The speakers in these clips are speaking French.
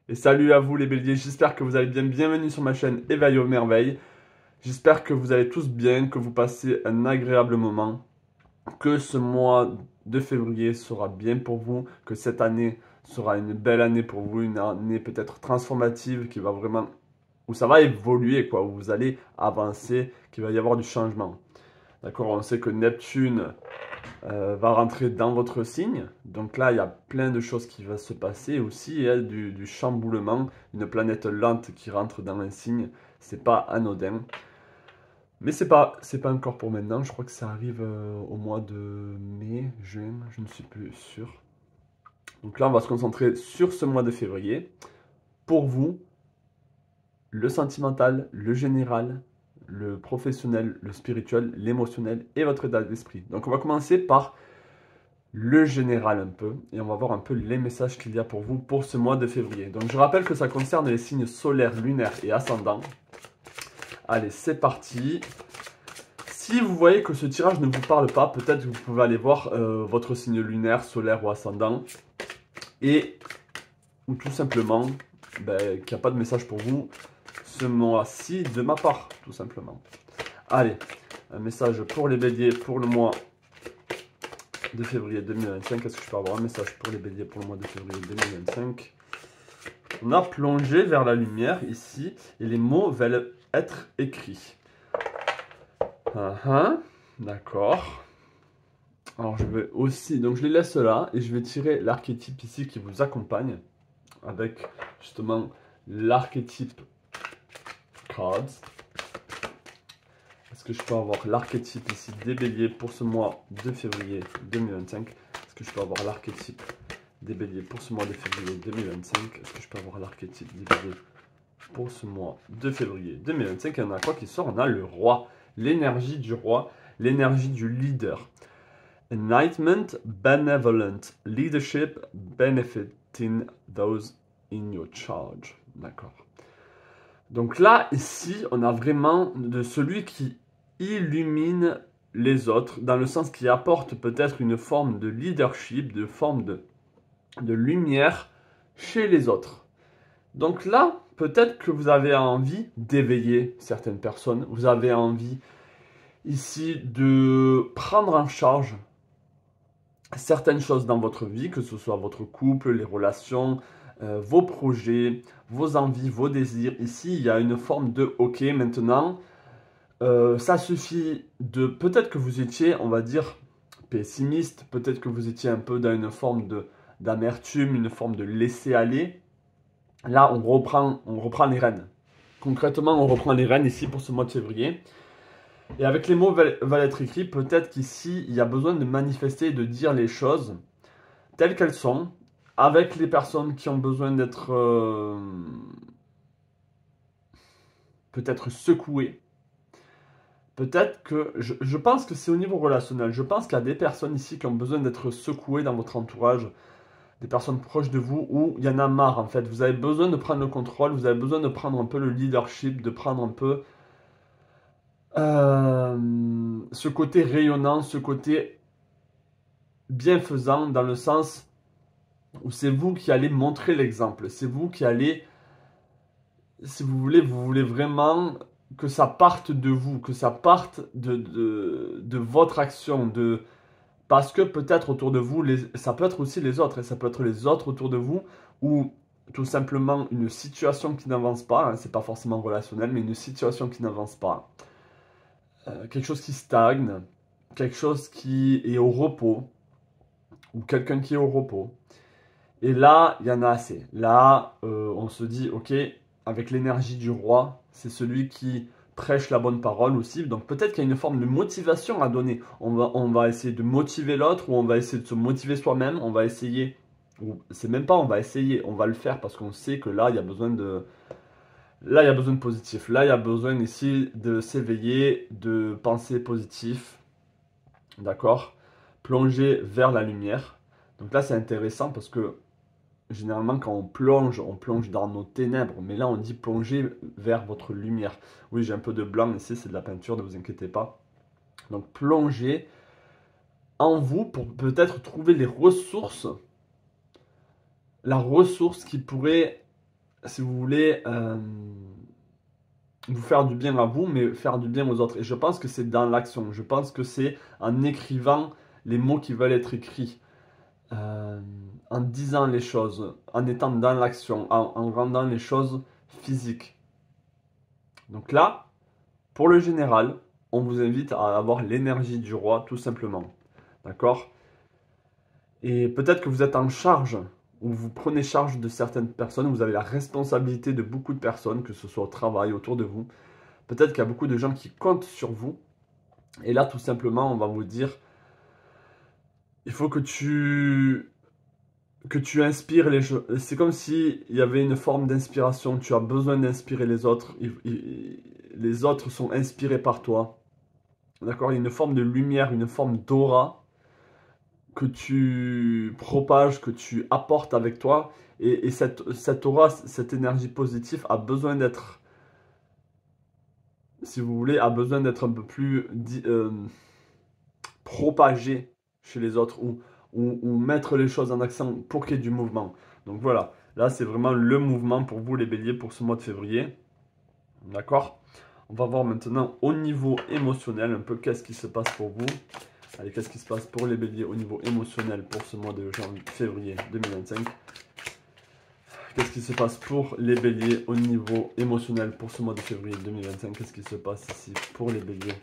Et salut à vous les béliers, j'espère que vous allez bien. Bienvenue sur ma chaîne Éveil aux merveilles. J'espère que vous allez tous bien, que vous passez un agréable moment, que ce mois de février sera bien pour vous, que cette année sera une belle année pour vous, une année peut-être transformative qui va vraiment, où ça va évoluer quoi, où vous allez avancer, qu'il va y avoir du changement. D'accord, on sait que Neptune va rentrer dans votre signe. Donc là, il y a plein de choses qui vont se passer aussi. Il y a du chamboulement, une planète lente qui rentre dans un signe. C'est pas anodin. Mais c'est pas encore pour maintenant. Je crois que ça arrive au mois de mai, juin, je ne suis plus sûr. Donc là, on va se concentrer sur ce mois de février. Pour vous, le sentimental, le général, le professionnel, le spirituel, l'émotionnel et votre état d'esprit. Donc on va commencer par le général un peu, et on va voir un peu les messages qu'il y a pour vous pour ce mois de février. Donc je rappelle que ça concerne les signes solaires, lunaires et ascendants. Allez, c'est parti. Si vous voyez que ce tirage ne vous parle pas, peut-être que vous pouvez aller voir votre signe lunaire, solaire ou ascendant, et ou tout simplement qu'il n'y a pas de message pour vous ce mois-ci de ma part, tout simplement. Allez, un message pour les béliers pour le mois de février 2025. Est-ce que je peux avoir un message pour les béliers pour le mois de février 2025? On a plongé vers la lumière ici et les mots veulent être écrits. D'accord. Alors je vais aussi, donc je les laisse là et je vais tirer l'archétype ici qui vous accompagne avec justement l'archétype cards. Est-ce que je peux avoir l'archétype ici des béliers pour ce mois de février 2025? Est-ce que je peux avoir l'archétype des béliers pour ce mois de février 2025? Est-ce que je peux avoir l'archétype des béliers pour ce mois de février 2025? Il y en a quoi qui sort? On a le roi, l'énergie du roi, l'énergie du leader. Enlightenment, benevolent, leadership, benefiting those in your charge. D'accord. Donc là, ici, on a vraiment de celui qui illumine les autres, dans le sens qui apporte peut-être une forme de leadership, de forme de lumière chez les autres. Donc là, peut-être que vous avez envie d'éveiller certaines personnes, vous avez envie ici de prendre en charge certaines choses dans votre vie, que ce soit votre couple, les relations, vos projets, vos envies, vos désirs. Ici, il y a une forme de OK maintenant. Ça suffit de... Peut-être que vous étiez, on va dire, pessimiste, peut-être que vous étiez un peu dans une forme d'amertume, une forme de laisser-aller. Là, on reprend les rênes. Concrètement, on reprend les rênes ici pour ce mois de février. Et avec les mots va être écrits, peut-être qu'ici, il y a besoin de manifester et de dire les choses telles qu'elles sont, avec les personnes qui ont besoin d'être peut-être secouées. Peut-être que, je pense que c'est au niveau relationnel, je pense qu'il y a des personnes ici qui ont besoin d'être secouées dans votre entourage, des personnes proches de vous, où il y en a marre en fait. Vous avez besoin de prendre le contrôle, vous avez besoin de prendre un peu le leadership, de prendre un peu ce côté rayonnant, ce côté bienfaisant, dans le sens où c'est vous qui allez montrer l'exemple, c'est vous qui allez, si vous voulez vraiment que ça parte de vous, que ça parte de votre action, parce que peut-être autour de vous, ça peut être aussi les autres, et ça peut être les autres autour de vous, ou tout simplement une situation qui n'avance pas, hein, c'est pas forcément relationnel, mais une situation qui n'avance pas, quelque chose qui stagne, quelque chose qui est au repos, ou quelqu'un qui est au repos. Et là, il y en a assez. Là, on se dit, ok, avec l'énergie du roi, c'est celui qui prêche la bonne parole aussi. Donc peut-être qu'il y a une forme de motivation à donner. On va essayer de motiver l'autre, ou on va essayer de se motiver soi-même. On va essayer, ou c'est même pas on va essayer, on va le faire parce qu'on sait que là, il y a besoin de... Là, il y a besoin de positif. Là, il y a besoin ici de s'éveiller, de penser positif. D'accord? Plonger vers la lumière. Donc là, c'est intéressant parce que généralement, quand on plonge dans nos ténèbres. Mais là, on dit plonger vers votre lumière. Oui, j'ai un peu de blanc ici, c'est de la peinture, ne vous inquiétez pas. Donc, plongez en vous pour peut-être trouver les ressources, la ressource qui pourrait si vous voulez, vous faire du bien à vous, mais faire du bien aux autres. Et je pense que c'est dans l'action. Je pense que c'est en écrivant les mots qui veulent être écrits, en disant les choses, en étant dans l'action, en rendant les choses physiques. Donc là, pour le général, on vous invite à avoir l'énergie du roi, tout simplement. D'accord? Et peut-être que vous êtes en charge, ou vous prenez charge de certaines personnes, vous avez la responsabilité de beaucoup de personnes, que ce soit au travail, autour de vous. Peut-être qu'il y a beaucoup de gens qui comptent sur vous. Et là, tout simplement, on va vous dire, il faut que tu inspires les gens. C'est comme s'il y avait une forme d'inspiration. Tu as besoin d'inspirer les autres. Les autres sont inspirés par toi. D'accord? Il y a une forme de lumière, une forme d'aura que tu propages, que tu apportes avec toi. Et cette aura, cette énergie positive a besoin d'être, si vous voulez, a besoin d'être un peu plus propagée chez les autres ou mettre les choses en accent pour qu'il y ait du mouvement. Donc voilà, là c'est vraiment le mouvement pour vous les béliers pour ce mois de février. D'accord? On va voir maintenant au niveau émotionnel un peu qu'est-ce qui se passe pour vous. Allez, qu'est-ce qui se passe pour les béliers au niveau émotionnel pour ce mois de février 2025? Qu'est-ce qui se passe pour les béliers au niveau émotionnel pour ce mois de février 2025? Qu'est-ce qui se passe ici pour les béliers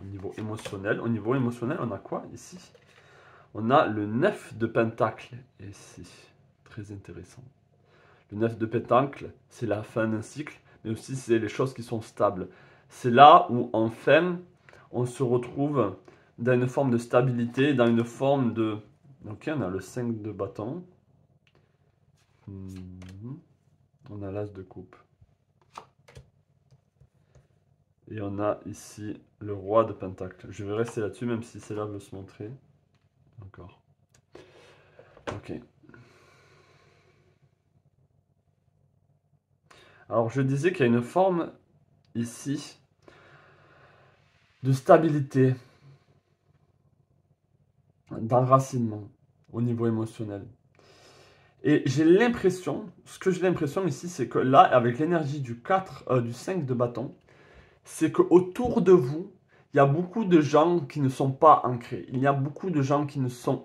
au niveau émotionnel? Au niveau émotionnel, on a quoi ici? On a le 9 de Pentacle ici. Très intéressant. Le 9 de Pentacle, c'est la fin d'un cycle, mais aussi c'est les choses qui sont stables. C'est là où enfin on se retrouve dans une forme de stabilité, dans une forme de... Ok, on a le 5 de bâton. On a l'as de coupe. Et on a ici le roi de pentacle. Je vais rester là-dessus, même si c'est là veut se montrer. Encore. Ok. Alors, je disais qu'il y a une forme ici de stabilité, d'enracinement au niveau émotionnel. Et j'ai l'impression, ce que j'ai l'impression ici, c'est que là, avec l'énergie du 5 de bâton, c'est qu'autour de vous, il y a beaucoup de gens qui ne sont pas ancrés. Il y a beaucoup de gens qui sont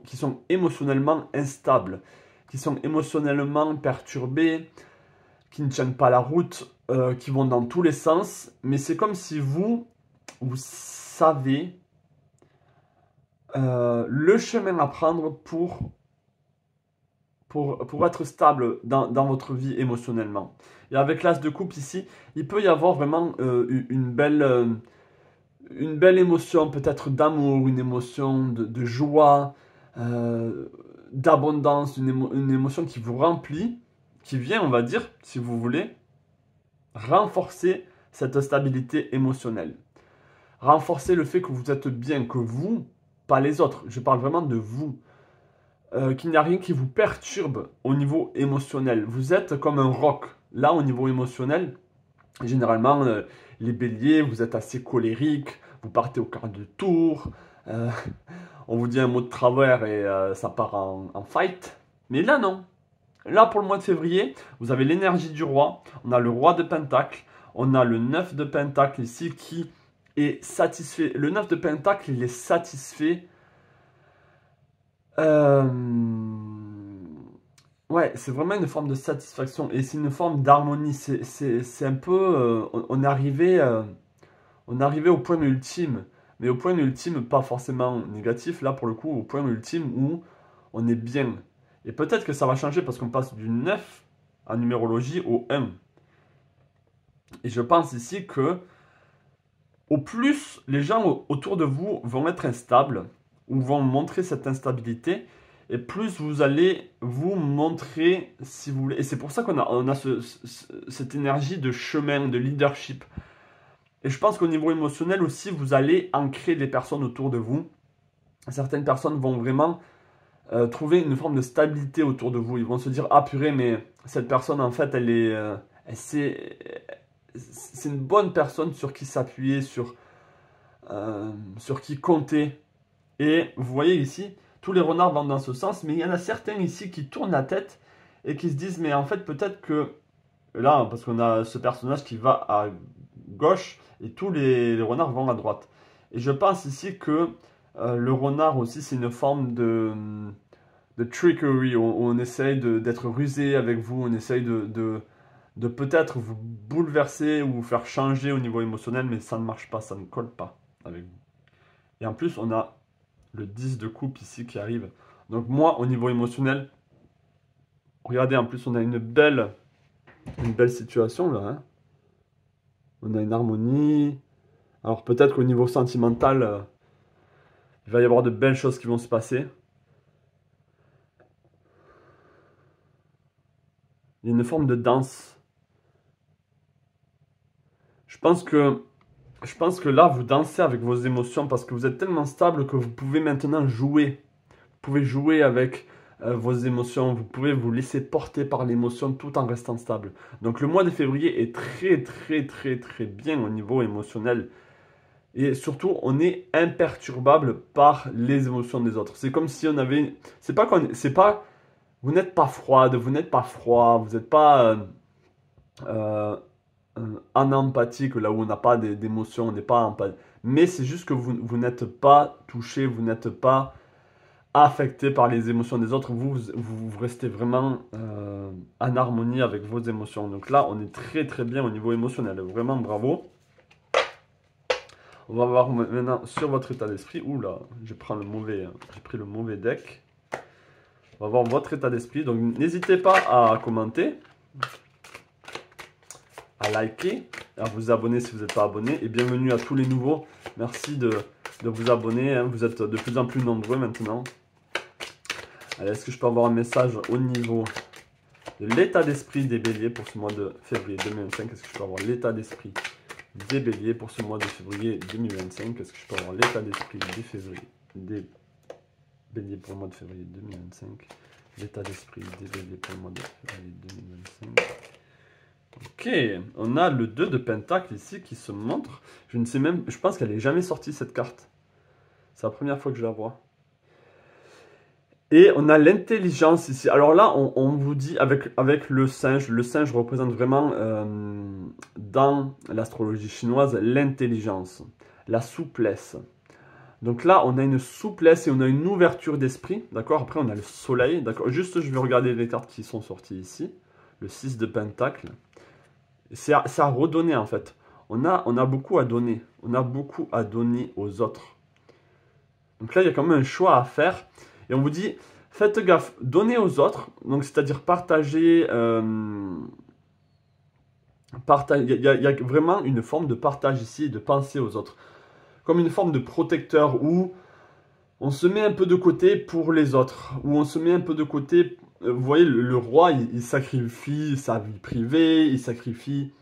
émotionnellement instables, qui sont émotionnellement perturbés, qui ne tiennent pas la route, qui vont dans tous les sens. Mais c'est comme si vous savez le chemin à prendre pour être stable dans votre vie émotionnellement. Et avec l'as de coupe ici, il peut y avoir vraiment une belle émotion, peut-être d'amour, une émotion de joie, d'abondance, une émotion qui vous remplit, qui vient, on va dire, si vous voulez, renforcer cette stabilité émotionnelle. Renforcer le fait que vous êtes bien, que vous, pas les autres, je parle vraiment de vous. Qu'il n'y a rien qui vous perturbe au niveau émotionnel. Vous êtes comme un roc. Là, au niveau émotionnel, généralement, les béliers, vous êtes assez colériques, vous partez au quart de tour, on vous dit un mot de travers et ça part en fight. Mais là, non. Là, pour le mois de février, vous avez l'énergie du roi, on a le roi de pentacle, on a le 9 de pentacle ici qui est satisfait. Le 9 de pentacle, il est satisfait. Ouais, c'est vraiment une forme de satisfaction et c'est une forme d'harmonie. C'est un peu. On est arrivé au point ultime. Mais au point ultime, pas forcément négatif, là pour le coup, au point ultime où on est bien. Et peut-être que ça va changer parce qu'on passe du 9 en numérologie au 1. Et je pense ici que au plus les gens autour de vous vont être instables ou vont montrer cette instabilité, et plus vous allez vous montrer, si vous voulez. Et c'est pour ça qu'on a cette énergie de chemin, de leadership. Et je pense qu'au niveau émotionnel aussi, vous allez ancrer les personnes autour de vous. Certaines personnes vont vraiment trouver une forme de stabilité autour de vous. Ils vont se dire, ah purée, mais cette personne, en fait, c'est une bonne personne sur qui s'appuyer, sur qui compter. Et vous voyez ici, tous les renards vont dans ce sens, mais il y en a certains ici qui tournent la tête et qui se disent, mais en fait, peut-être que Là, parce qu'on a ce personnage qui va à gauche et tous les renards vont à droite. Et je pense ici que le renard aussi, c'est une forme de trickery. On essaye d'être rusé avec vous, on essaye de peut-être vous bouleverser ou vous faire changer au niveau émotionnel, mais ça ne marche pas, ça ne colle pas avec vous. Et en plus, on a le 10 de coupe ici qui arrive. Donc moi, au niveau émotionnel, regardez, en plus, on a une belle situation là, hein. On a une harmonie. Alors peut-être qu'au niveau sentimental, il va y avoir de belles choses qui vont se passer. Il y a une forme de danse. Je pense que là, vous dansez avec vos émotions parce que vous êtes tellement stable que vous pouvez maintenant jouer. Vous pouvez jouer avec vos émotions. Vous pouvez vous laisser porter par l'émotion tout en restant stable. Donc le mois de février est très très très très bien au niveau émotionnel. Et surtout, on est imperturbable par les émotions des autres. C'est comme si on avait... C'est pas... Vous n'êtes pas froide, vous n'êtes pas froid, vous n'êtes pas euh, anempathique, là où on n'a pas d'émotions, on n'est pas empathique. Mais c'est juste que vous n'êtes pas touché, vous n'êtes pas affecté par les émotions des autres. Vous restez vraiment en harmonie avec vos émotions. Donc là, on est très très bien au niveau émotionnel. Vraiment bravo. On va voir maintenant sur votre état d'esprit. Ouh là, j'ai pris le mauvais deck. On va voir votre état d'esprit. Donc n'hésitez pas à commenter, à liker, à vous abonner si vous n'êtes pas abonné. Et bienvenue à tous les nouveaux. Merci de vous abonner, hein. Vous êtes de plus en plus nombreux maintenant. Allez, est-ce que je peux avoir un message au niveau de l'état d'esprit des béliers pour ce mois de février 2025? Est-ce que je peux avoir l'état d'esprit des béliers pour ce mois de février 2025? Est-ce que je peux avoir l'état d'esprit des béliers pour le mois de février 2025? L'état d'esprit des béliers pour le mois de février 2025. Ok, on a le 2 de pentacle ici qui se montre. Je ne sais même, je pense qu'elle n'est jamais sortie cette carte. C'est la première fois que je la vois. Et on a l'intelligence ici. Alors là, on vous dit avec le singe représente vraiment dans l'astrologie chinoise l'intelligence, la souplesse. Donc là, on a une souplesse et on a une ouverture d'esprit, d'accord? Après, on a le soleil, d'accord? Juste, je vais regarder les cartes qui sont sorties ici. Le 6 de pentacle. C'est à redonner en fait. On a beaucoup à donner. On a beaucoup à donner aux autres. Donc là, il y a quand même un choix à faire. Et on vous dit, faites gaffe, donnez aux autres, donc c'est-à-dire partager. Il y a vraiment une forme de partage ici, de penser aux autres. Comme une forme de protecteur où on se met un peu de côté pour les autres. Où on se met un peu de côté. Vous voyez, le roi, il sacrifie sa vie privée, il sacrifie.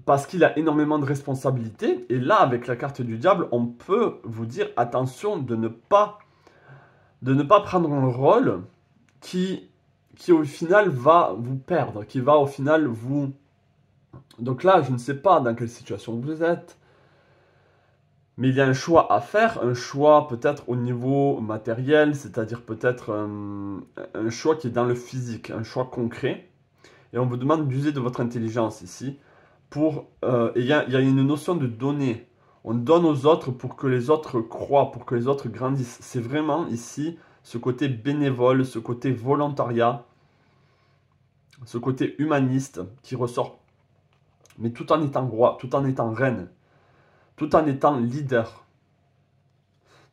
Parce qu'il a énormément de responsabilités. Et là, avec la carte du diable, on peut vous dire attention de ne pas prendre un rôle qui au final va vous perdre, qui va au final vous... Donc là, je ne sais pas dans quelle situation vous êtes, mais il y a un choix à faire, un choix peut-être au niveau matériel, c'est-à-dire peut-être un choix qui est dans le physique, un choix concret. Et on vous demande d'user de votre intelligence ici. Il y a une notion de donner. On donne aux autres pour que les autres croient, pour que les autres grandissent. C'est vraiment ici ce côté bénévole, ce côté volontariat, ce côté humaniste qui ressort. Mais tout en étant roi, tout en étant reine, tout en étant leader.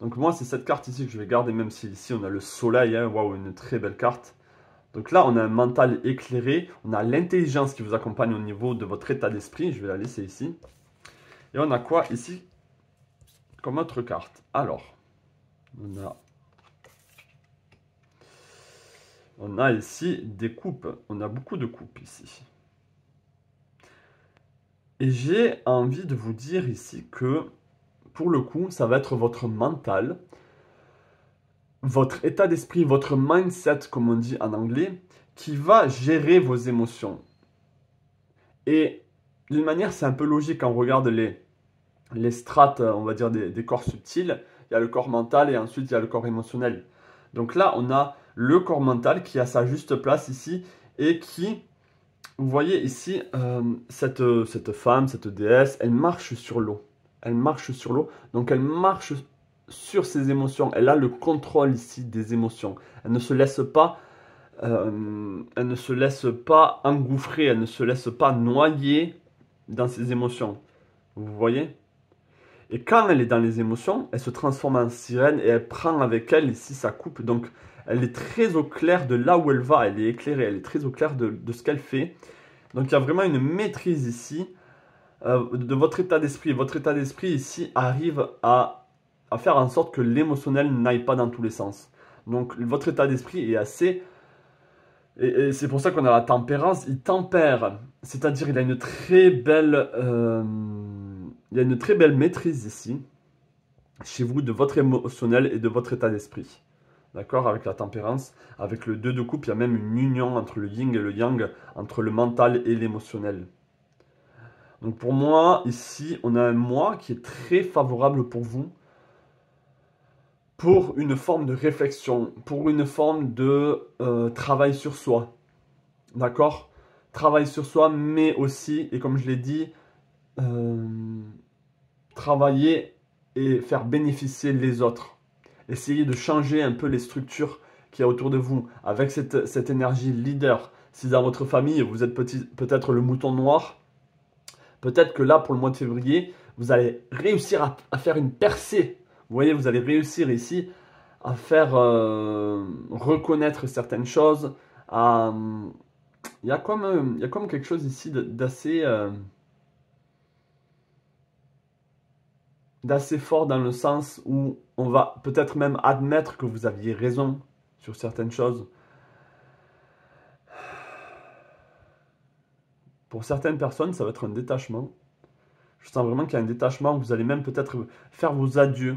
Donc moi, c'est cette carte ici que je vais garder, même si ici on a le soleil. Hein. Waouh, une très belle carte. Donc là, on a un mental éclairé, on a l'intelligence qui vous accompagne au niveau de votre état d'esprit. Je vais la laisser ici. Et on a quoi ici comme autre carte? Alors, on a ici des coupes. On a beaucoup de coupes ici. Et j'ai envie de vous dire ici que, pour le coup, ça va être votre mental, votre état d'esprit, votre mindset, comme on dit en anglais, qui va gérer vos émotions. Et d'une manière, c'est un peu logique quand on regarde les strates, on va dire, des corps subtils. Il y a le corps mental et ensuite il y a le corps émotionnel. Donc là, on a le corps mental qui a sa juste place ici et qui, vous voyez ici, cette femme, cette déesse, elle marche sur l'eau. Elle marche sur l'eau, donc elle marche sur ses émotions. Elle a le contrôle ici des émotions. Elle ne se laisse pas, engouffrer, elle ne se laisse pas noyer dans ses émotions. Vous voyez? Et quand elle est dans les émotions, elle se transforme en sirène et elle prend avec elle ici sa coupe. Donc elle est très au clair de là où elle va, elle est éclairée, elle est très au clair de ce qu'elle fait. Donc il y a vraiment une maîtrise ici de votre état d'esprit. Votre état d'esprit ici arrive à faire en sorte que l'émotionnel n'aille pas dans tous les sens. Donc votre état d'esprit est assez... Et c'est pour ça qu'on a la tempérance, il tempère. C'est-à-dire il a une très belle... il y a une très belle maîtrise ici, chez vous, de votre émotionnel et de votre état d'esprit. D'accord? Avec la tempérance, avec le 2 de coupe, il y a même une union entre le yin et le yang, entre le mental et l'émotionnel. Donc pour moi, ici, on a un mois qui est très favorable pour vous, pour une forme de réflexion, pour une forme de travail sur soi. D'accord? Travail sur soi, mais aussi, et comme je l'ai dit, travailler et faire bénéficier les autres. Essayez de changer un peu les structures qu'il y a autour de vous avec cette énergie leader. Si dans votre famille, vous êtes peut-être le mouton noir, peut-être que là, pour le mois de février, vous allez réussir à faire une percée. Vous voyez, vous allez réussir ici à faire reconnaître certaines choses. Il y a comme quelque chose ici d'assez fort dans le sens où on va peut-être même admettre que vous aviez raison sur certaines choses. Pour certaines personnes, ça va être un détachement. Je sens vraiment qu'il y a un détachement. Vous allez même peut-être faire vos adieux.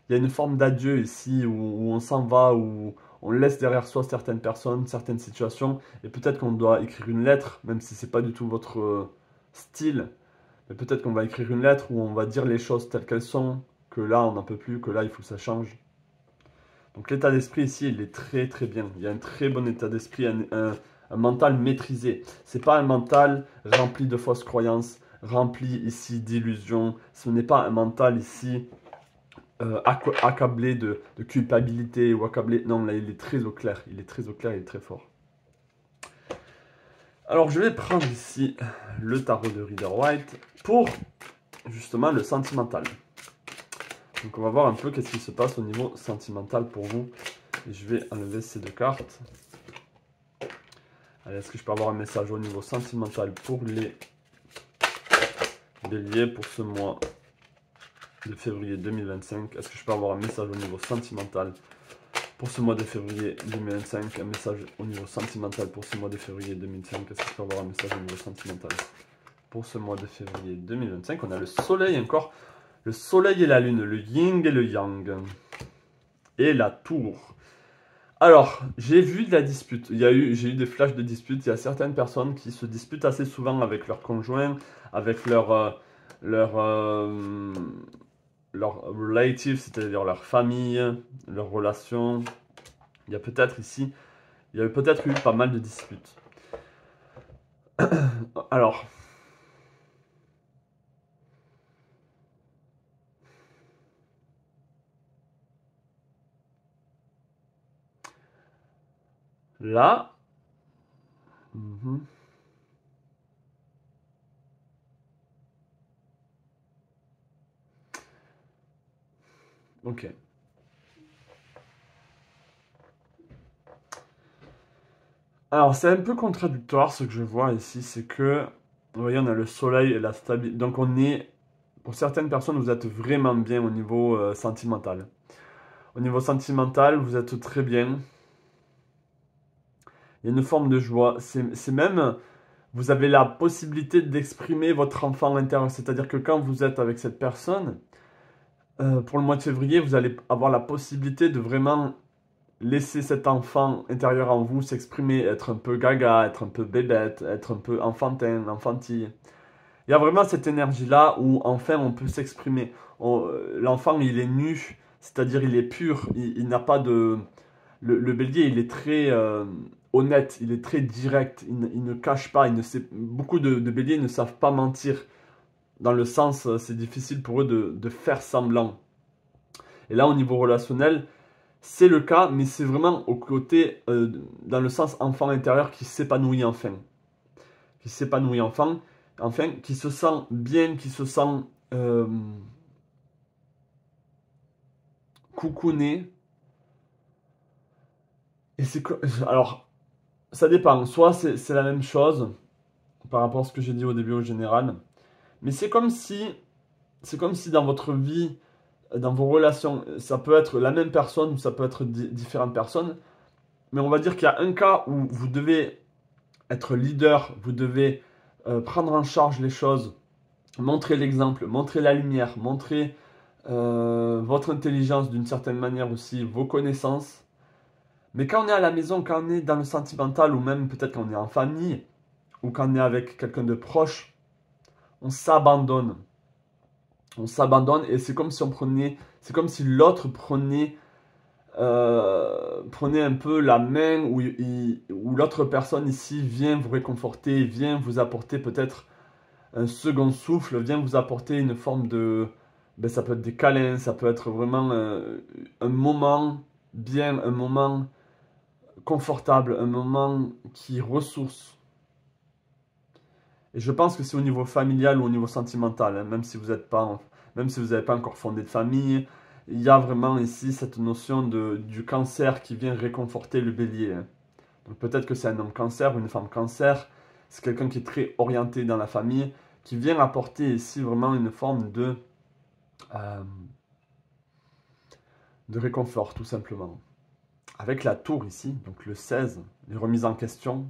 Il y a une forme d'adieu ici où on s'en va, où on laisse derrière soi certaines personnes, certaines situations. Et peut-être qu'on doit écrire une lettre, même si ce n'est pas du tout votre style. Mais peut-être qu'on va écrire une lettre où on va dire les choses telles qu'elles sont, que là on n'en peut plus, que là il faut que ça change. Donc l'état d'esprit ici, il est très très bien. Il y a un très bon état d'esprit, un mental maîtrisé. C'est pas un mental rempli de fausses croyances, rempli ici d'illusions. Ce n'est pas un mental ici accablé de culpabilité ou accablé... Non, là il est très au clair. Il est très au clair, il est très fort. Alors je vais prendre ici le tarot de Rider-Waite pour justement le sentimental. Donc on va voir un peu qu'est-ce qui se passe au niveau sentimental pour vous. Et je vais enlever ces deux cartes. Allez, est-ce que je peux avoir un message au niveau sentimental pour les béliers pour ce mois de février 2025? Est-ce que je peux avoir un message au niveau sentimental pour ce mois de février 2025? Un message au niveau sentimental pour ce mois de février 2025. Est-ce que je peux avoir un message au niveau sentimental pour ce mois de février 2025? On a le soleil encore. Le soleil et la lune, le yin et le yang. Et la tour. Alors, j'ai vu de la dispute. J'ai eu des flashs de dispute. Il y a certaines personnes qui se disputent assez souvent avec leur conjoint, avec leur relative, c'est-à-dire leur famille, leurs relations. Il y a peut-être ici, il y a peut-être eu pas mal de disputes. Alors, là, ok. Alors, c'est un peu contradictoire ce que je vois ici, c'est que, vous voyez, on a le soleil et la stabilité. Donc, pour certaines personnes, vous êtes vraiment bien au niveau sentimental. Au niveau sentimental, vous êtes très bien. Il y a une forme de joie. C'est même, vous avez la possibilité d'exprimer votre enfant intérieur. C'est-à-dire que quand vous êtes avec cette personne, pour le mois de février, vous allez avoir la possibilité de vraiment laisser cet enfant intérieur en vous s'exprimer, être un peu gaga, être un peu bébête, être un peu enfantin, enfantille. Il y a vraiment cette énergie-là où enfin on peut s'exprimer. L'enfant, il est nu, c'est-à-dire il est pur, il n'a pas le bélier, il est très honnête, il est très direct, il ne cache pas, beaucoup de béliers ne savent pas mentir, dans le sens, c'est difficile pour eux de faire semblant. Et là, au niveau relationnel, c'est le cas, mais c'est vraiment au côté, dans le sens enfant intérieur qui s'épanouit enfin. Qui s'épanouit enfin, qui se sent bien, qui se sent coucouné. Et c'est alors, ça dépend. Soit c'est la même chose par rapport à ce que j'ai dit au début au général, mais c'est comme si dans votre vie, dans vos relations, ça peut être la même personne ou ça peut être différentes personnes. Mais on va dire qu'il y a un cas où vous devez être leader, vous devez prendre en charge les choses, montrer l'exemple, montrer la lumière, montrer votre intelligence d'une certaine manière aussi, vos connaissances. Mais quand on est à la maison, quand on est dans le sentimental ou même peut-être quand on est en famille ou quand on est avec quelqu'un de proche, on s'abandonne. On s'abandonne et c'est comme si c'est comme si l'autre prenez un peu la main où l'autre personne ici vient vous réconforter, vient vous apporter peut-être un second souffle, vient vous apporter une forme de... Ben, ça peut être des câlins, ça peut être vraiment un moment bien, un moment confortable, un moment qui ressource. Et je pense que c'est au niveau familial ou au niveau sentimental, hein, même si vous n'avez pas encore fondé de famille, il y a vraiment ici cette notion du cancer qui vient réconforter le bélier, hein. Donc peut-être que c'est un homme cancer ou une femme cancer, c'est quelqu'un qui est très orienté dans la famille, qui vient apporter ici vraiment une forme euh, de réconfort tout simplement. Avec la tour ici, donc le 16, les remises en question,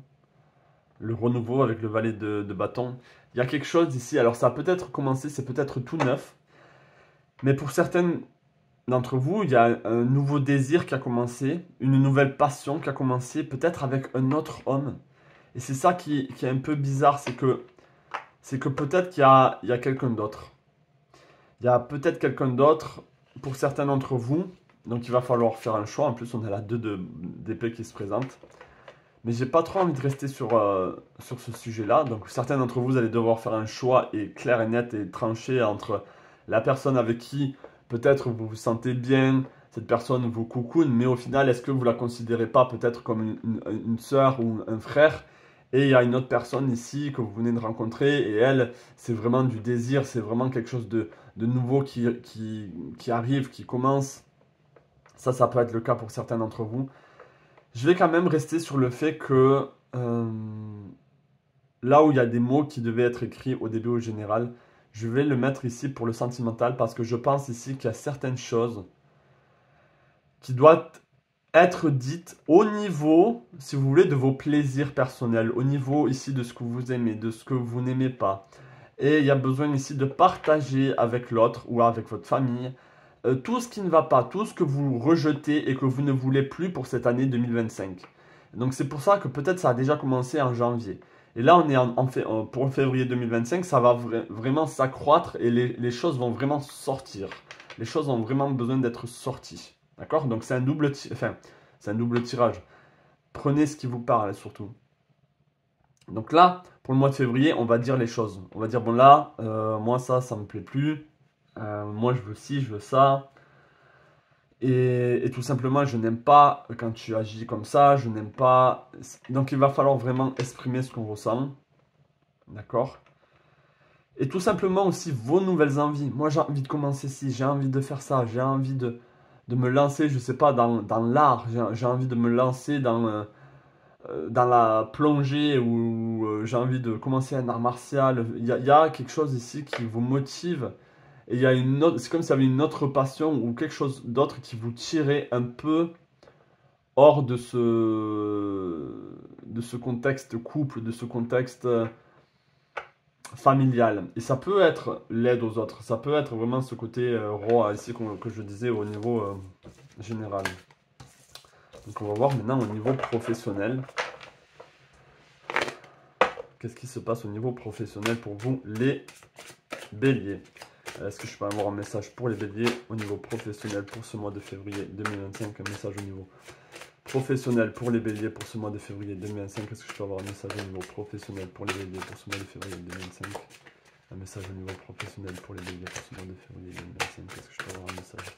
le renouveau avec le valet de bâton. Il y a quelque chose ici, alors ça a peut-être commencé, c'est peut-être tout neuf, mais pour certaines d'entre vous, il y a un nouveau désir qui a commencé, une nouvelle passion qui a commencé, peut-être avec un autre homme. Et c'est ça qui est un peu bizarre, c'est que peut-être il y a quelqu'un d'autre. Il y a peut-être quelqu'un d'autre pour certains d'entre vous, donc il va falloir faire un choix. En plus, on a la 2 d'épée qui se présente. Mais j'ai pas trop envie de rester sur ce sujet-là. Donc certains d'entre vous allez devoir faire un choix et clair et net et tranché entre la personne avec qui peut-être vous vous sentez bien, cette personne vous coucoune, mais au final, est-ce que vous la considérez pas peut-être comme une sœur ou un frère? Et il y a une autre personne ici que vous venez de rencontrer et elle, c'est vraiment du désir, c'est vraiment quelque chose de nouveau qui arrive, qui commence. Ça peut être le cas pour certains d'entre vous. Je vais quand même rester sur le fait que là où il y a des mots qui devaient être écrits au début au général, je vais le mettre ici pour le sentimental parce que je pense ici qu'il y a certaines choses qui doivent être dites au niveau, si vous voulez, de vos plaisirs personnels, au niveau ici de ce que vous aimez, de ce que vous n'aimez pas. Et il y a besoin ici de partager avec l'autre ou avec votre famille tout ce qui ne va pas, tout ce que vous rejetez et que vous ne voulez plus pour cette année 2025. Donc c'est pour ça que peut-être ça a déjà commencé en janvier. Et là on est pour février 2025, ça va vraiment s'accroître et les choses vont vraiment sortir. Les choses ont vraiment besoin d'être sorties. D'accord? Donc c'est c'est un double tirage. Prenez ce qui vous parle surtout. Donc là, pour le mois de février, on va dire les choses. On va dire, bon là, moi ça me plaît plus. Moi je veux ci, je veux ça. Et tout simplement, je n'aime pas quand tu agis comme ça, je n'aime pas... Donc il va falloir vraiment exprimer ce qu'on ressent. D'accord? Et tout simplement aussi vos nouvelles envies. Moi j'ai envie de commencer ci, j'ai envie de faire ça, j'ai envie de me lancer, je sais pas, dans l'art. J'ai envie de me lancer dans la plongée ou j'ai envie de commencer un art martial. Il y a quelque chose ici qui vous motive. Et il y a une autre, c'est comme s'il y avait une autre passion ou quelque chose d'autre qui vous tirait un peu hors de ce contexte couple, de ce contexte familial. Et ça peut être l'aide aux autres, ça peut être vraiment ce côté roi ici que je disais au niveau général. Donc on va voir maintenant au niveau professionnel. Qu'est-ce qui se passe au niveau professionnel pour vous, les béliers? Est-ce que je peux avoir un message pour les béliers au niveau professionnel pour ce mois de février 2025? Un message au niveau professionnel pour les béliers pour ce mois de février 2025. Est-ce que je peux avoir un message au niveau professionnel pour les béliers pour ce mois de février 2025? Un message au niveau professionnel pour les béliers pour ce mois de février 2025. Est-ce que je peux avoir un message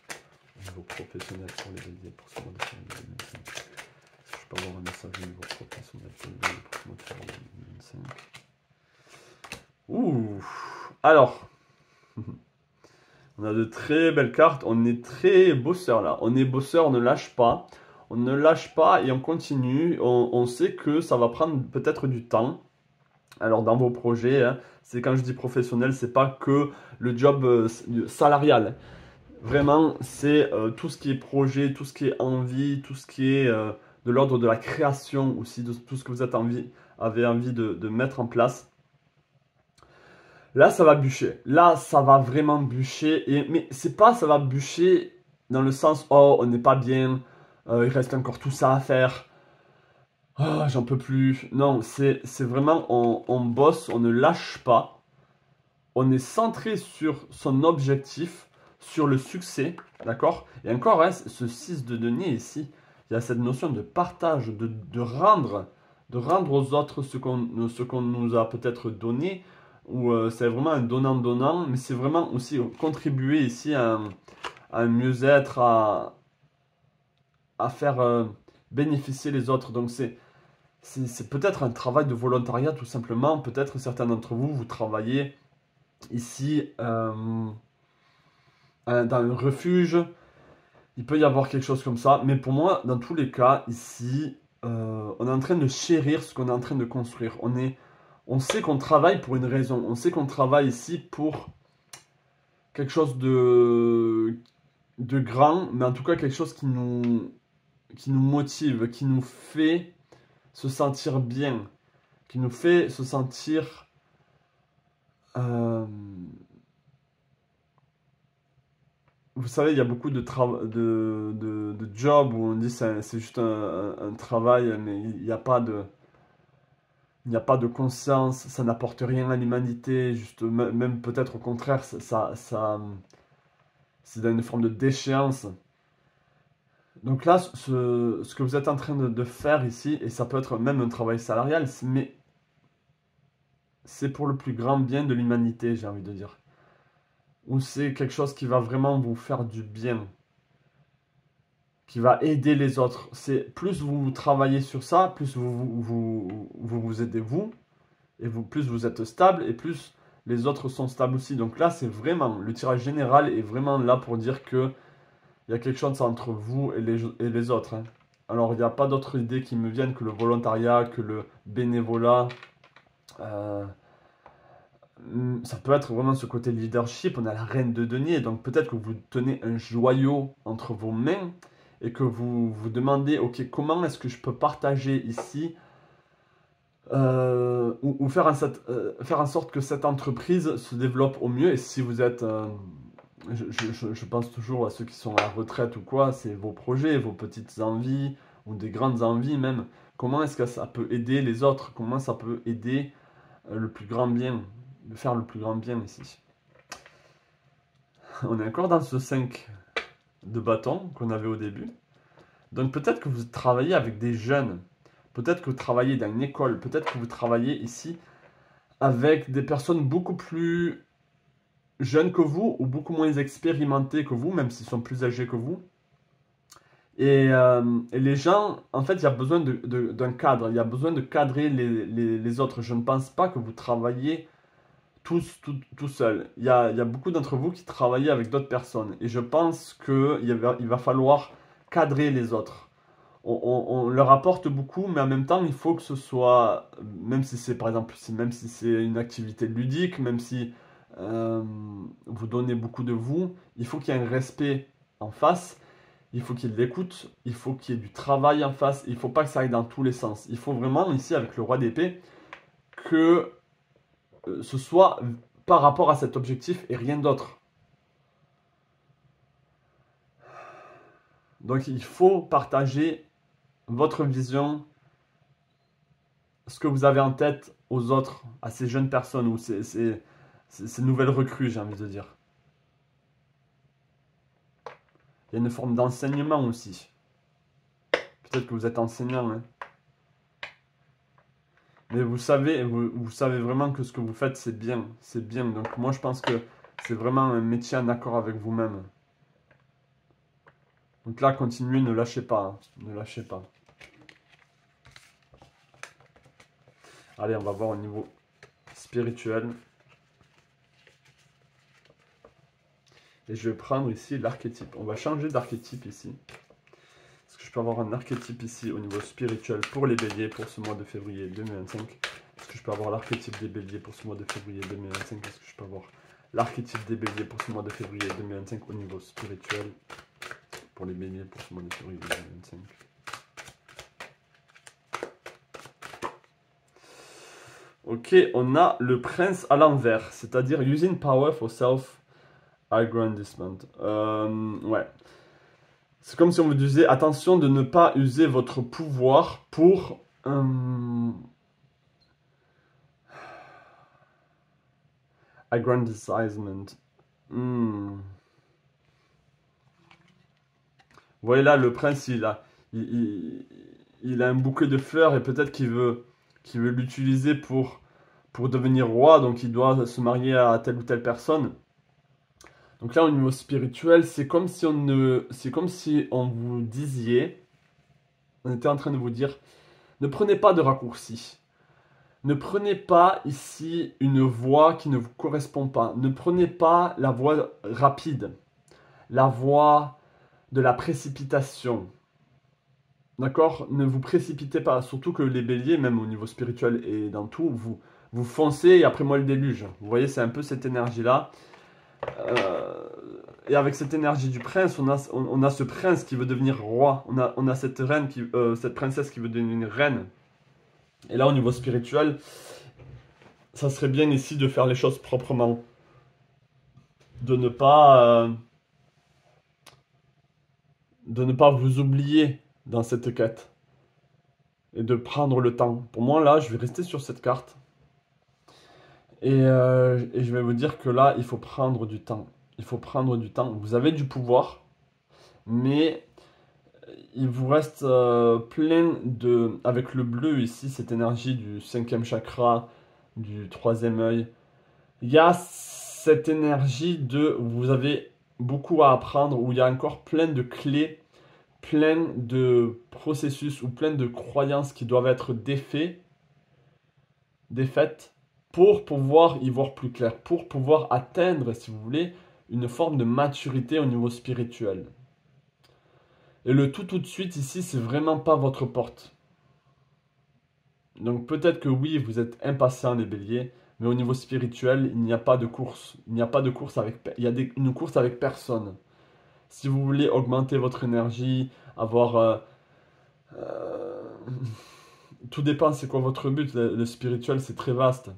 au niveau professionnel pour les béliers pour ce mois de février 2025? Est-ce que je peux avoir un message au niveau professionnel pour les béliers pour ce mois de février 2025? Ouh. Alors, on a de très belles cartes. On est très bosseur là. On est bosseur, on ne lâche pas. On ne lâche pas et on continue. On sait que ça va prendre peut-être du temps. Alors dans vos projets, hein, c'est quand je dis professionnel, c'est pas que le job salarial. Vraiment, c'est tout ce qui est projet, tout ce qui est envie, tout ce qui est de l'ordre de la création aussi, de tout ce que vous avez envie de mettre en place. Là, ça va bûcher. Là, ça va vraiment bûcher. Mais c'est pas ça va bûcher dans le sens, oh, on n'est pas bien, il reste encore tout ça à faire. Oh, j'en peux plus. Non, c'est vraiment, on bosse, on ne lâche pas. On est centré sur son objectif, sur le succès, d'accord? Et encore, hein, ce 6 de denier ici, il y a cette notion de partage, de rendre aux autres ce qu'on nous a peut-être donné, ou c'est vraiment un donnant-donnant, mais c'est vraiment aussi contribuer ici à un mieux-être, à faire bénéficier les autres. Donc c'est peut-être un travail de volontariat tout simplement. Peut-être certains d'entre vous, vous travaillez ici dans un refuge. Il peut y avoir quelque chose comme ça. Mais pour moi, dans tous les cas, ici, on est en train de chérir ce qu'on est en train de construire. On sait qu'on travaille pour une raison. On sait qu'on travaille ici pour quelque chose de grand, mais en tout cas quelque chose qui nous motive, qui nous fait se sentir bien, qui nous fait se sentir vous savez, il y a beaucoup de jobs où on dit c'est juste un travail, mais il n'y a pas de conscience, ça n'apporte rien à l'humanité, juste même peut-être au contraire, c'est dans une forme de déchéance. Donc là, ce que vous êtes en train de faire ici, et ça peut être même un travail salarial, mais c'est pour le plus grand bien de l'humanité, j'ai envie de dire. Ou c'est quelque chose qui va vraiment vous faire du bien, qui va aider les autres. C'est plus vous travaillez sur ça, plus vous aidez vous, et plus vous êtes stable, et plus les autres sont stables aussi. Donc là, c'est vraiment, le tirage général est vraiment là pour dire que il y a quelque chose entre vous et les autres. Hein. Alors, il n'y a pas d'autres idées qui me viennent que le volontariat, que le bénévolat. Ça peut être vraiment ce côté leadership. On a la reine de denier. Donc, peut-être que vous tenez un joyau entre vos mains et que vous vous demandez, ok, comment est-ce que je peux partager ici ou faire en sorte que cette entreprise se développe au mieux. Et si vous êtes... je pense toujours à ceux qui sont à la retraite ou quoi, c'est vos projets, vos petites envies ou des grandes envies même. Comment est-ce que ça peut aider les autres? Comment ça peut aider le plus grand bien? De faire le plus grand bien ici. On est encore dans ce 5 de bâton qu'on avait au début. Donc peut-être que vous travaillez avec des jeunes. Peut-être que vous travaillez dans une école. Peut-être que vous travaillez ici avec des personnes beaucoup plus jeunes que vous ou beaucoup moins expérimentés que vous, même s'ils sont plus âgés que vous. Et les gens, en fait, il y a besoin d'un cadre, il y a besoin de cadrer les autres. Je ne pense pas que vous travaillez tous tout seul. Il y a beaucoup d'entre vous qui travaillent avec d'autres personnes. Et je pense qu'il va falloir cadrer les autres. On leur apporte beaucoup, mais en même temps, il faut que ce soit, même si c'est par exemple, même si c'est une activité ludique, même si vous donnez beaucoup de vous, il faut qu'il y ait un respect en face, il faut qu'il y ait de l'écoute, il faut qu'il y ait du travail en face, il ne faut pas que ça aille dans tous les sens. Il faut vraiment, ici, avec le roi d'épée, que ce soit par rapport à cet objectif et rien d'autre. Donc il faut partager votre vision, ce que vous avez en tête aux autres, à ces jeunes personnes ou ces nouvelles recrues, j'ai envie de dire. Il y a une forme d'enseignement aussi. Peut-être que vous êtes enseignant, hein. Mais vous savez vraiment que ce que vous faites, c'est bien. C'est bien. Donc moi, je pense que c'est vraiment un métier en accord avec vous-même. Donc là, continuez, ne lâchez pas, hein. Ne lâchez pas. Allez, on va voir au niveau spirituel. Et je vais prendre ici l'archétype. On va changer d'archétype ici. Est-ce que je peux avoir un archétype ici au niveau spirituel pour les béliers pour ce mois de février 2025? Est-ce que je peux avoir l'archétype des béliers pour ce mois de février 2025? Est-ce que je peux avoir l'archétype des béliers pour ce mois de février 2025 au niveau spirituel pour les béliers pour ce mois de février 2025? Ok, on a le prince à l'envers, c'est-à-dire using power for self-aggrandizement. Ouais. C'est comme si on vous disait, attention de ne pas user votre pouvoir pour... aggrandizement. Vous voyez là, le prince, il a un bouquet de fleurs et peut-être qu'il veut l'utiliser pour devenir roi, donc il doit se marier à telle ou telle personne. Donc là, au niveau spirituel, c'est comme si on vous disiez, on était en train de vous dire, ne prenez pas de raccourcis. Ne prenez pas ici une voie qui ne vous correspond pas. Ne prenez pas la voie rapide, la voie de la précipitation. D'accord? Ne vous précipitez pas. Surtout que les béliers, même au niveau spirituel et dans tout, vous foncez et après moi le déluge. Vous voyez, c'est un peu cette énergie-là. Et avec cette énergie du prince, on a ce prince qui veut devenir roi. On a cette reine cette princesse qui veut devenir reine. Et là, au niveau spirituel, ça serait bien ici de faire les choses proprement. De ne pas vous oublier dans cette quête. Et de prendre le temps. Pour moi, là, je vais rester sur cette carte. Et je vais vous dire que là, il faut prendre du temps. Il faut prendre du temps. Vous avez du pouvoir, mais il vous reste plein de... Avec le bleu ici, cette énergie du 5e chakra, du 3e œil, il y a cette énergie de... Vous avez beaucoup à apprendre, où il y a encore plein de clés, plein de processus, ou plein de croyances qui doivent être défaites, pour pouvoir y voir plus clair, pour pouvoir atteindre, si vous voulez, une forme de maturité au niveau spirituel. Et le tout de suite ici, c'est vraiment pas votre porte. Donc peut-être que oui, vous êtes impatient les béliers, mais au niveau spirituel, il n'y a pas de course. Il n'y a pas de course avec... Il y a une course avec personne. Si vous voulez augmenter votre énergie, avoir... tout dépend, c'est quoi votre but. Le spirituel, c'est très vaste.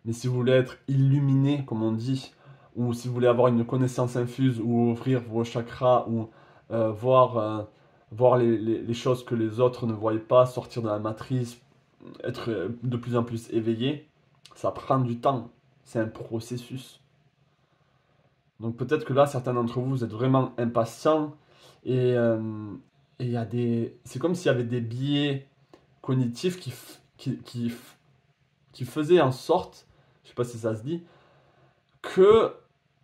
Mais si vous voulez être illuminé, comme on dit, ou si vous voulez avoir une connaissance infuse, ou ouvrir vos chakras, ou voir les choses que les autres ne voient pas, sortir de la matrice, être de plus en plus éveillé, ça prend du temps. C'est un processus. Donc peut-être que là, certains d'entre vous, vous êtes vraiment impatients, et il y a des... C'est comme s'il y avait des biais cognitifs qui faisaient en sorte, je sais pas si ça se dit, que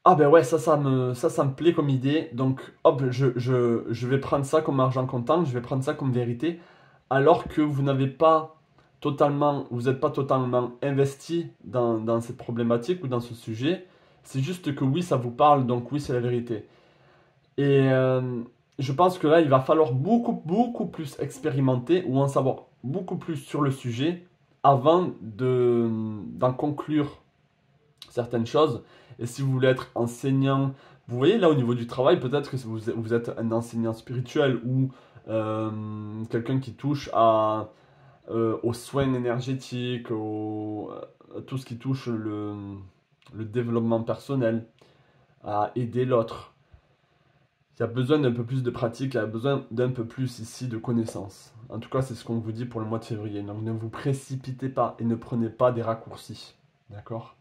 ah ben ouais, ça me plaît comme idée, donc hop, je vais prendre ça comme argent comptant, je vais prendre ça comme vérité, alors que vous n'êtes pas totalement investi dans cette problématique ou dans ce sujet. C'est juste que oui, ça vous parle, donc oui, c'est la vérité. Et je pense que là, il va falloir beaucoup plus expérimenter ou en savoir beaucoup plus sur le sujet avant d'en conclure certaines choses. Et si vous voulez être enseignant, vous voyez là au niveau du travail, peut-être que vous êtes un enseignant spirituel ou quelqu'un qui touche aux soins énergétiques, à tout ce qui touche le développement personnel, à aider l'autre. Il y a besoin d'un peu plus de pratique, il y a besoin d'un peu plus ici de connaissances. En tout cas, c'est ce qu'on vous dit pour le mois de février. Donc ne vous précipitez pas et ne prenez pas des raccourcis. D'accord?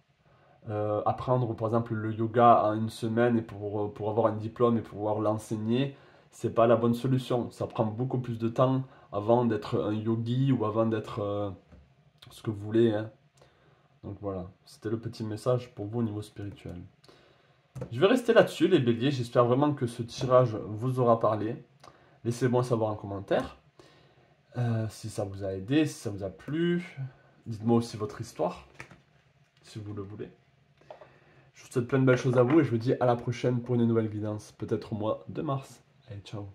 Apprendre par exemple le yoga en une semaine et pour avoir un diplôme et pouvoir l'enseigner, c'est pas la bonne solution. Ça prend beaucoup plus de temps avant d'être un yogi ou avant d'être ce que vous voulez, hein. Donc voilà, c'était le petit message pour vous au niveau spirituel. Je vais rester là-dessus, les béliers. J'espère vraiment que ce tirage vous aura parlé. Laissez-moi savoir en commentaire si ça vous a aidé, si ça vous a plu. Dites-moi aussi votre histoire, si vous le voulez. Je vous souhaite plein de belles choses à vous et je vous dis à la prochaine pour une nouvelle guidance, peut-être au mois de mars. Allez, ciao.